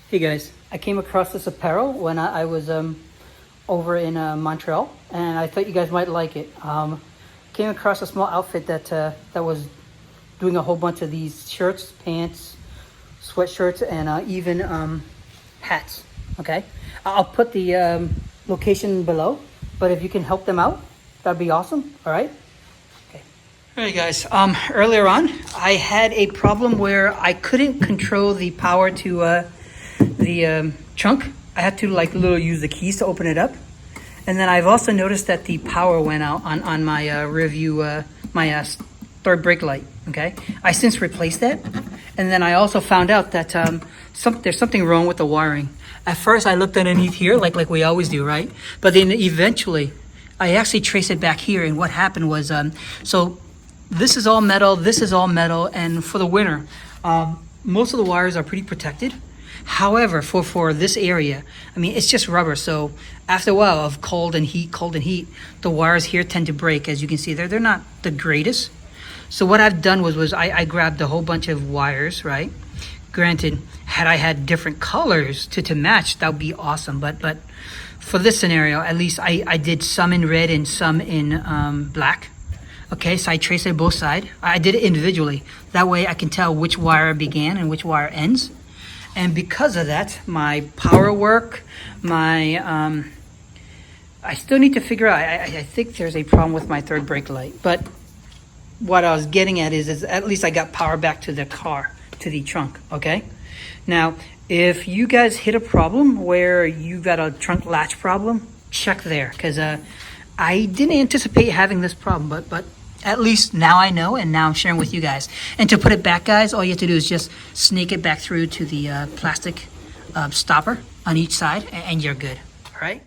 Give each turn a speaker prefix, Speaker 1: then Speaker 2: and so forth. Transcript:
Speaker 1: Hey guys, I came across this apparel when I was over in Montreal, and I thought you guys might like it. Came across a small outfit that was doing a whole bunch of these shirts, pants, sweatshirts, and even hats. Okay, I'll put the location below, but if you can help them out, that'd be awesome. All right. All right, guys. Earlier on, I had a problem where I couldn't control the power to the trunk. I had to use the keys to open it up, and then I've also noticed that the power went out on my rear view, my third brake light. Okay, I since replaced that, and then I also found out that there's something wrong with the wiring. At first, I looked underneath here, like we always do, right? But then eventually, I actually traced it back here, and what happened was so. This is all metal, this is all metal, and for the winter, most of the wires are pretty protected. However, for this area, I mean, it's just rubber, so after a while of cold and heat, the wires here tend to break. As you can see, they're not the greatest. So what I've done was I grabbed a whole bunch of wires, right? Granted, had I had different colors to match, that would be awesome, but for this scenario, at least I did some in red and some in black. Okay, so I traced it both sides. I did it individually. That way I can tell which wire began and which wire ends. And because of that, my power work, I still need to figure out, I think there's a problem with my third brake light. But what I was getting at is at least I got power back to the car, to the trunk, okay? Now, if you guys hit a problem where you got a trunk latch problem, check there. Because I didn't anticipate having this problem, but at least now I know, and now I'm sharing with you guys. And to put it back, guys, all you have to do is just snake it back through to the plastic stopper on each side, and you're good. All right?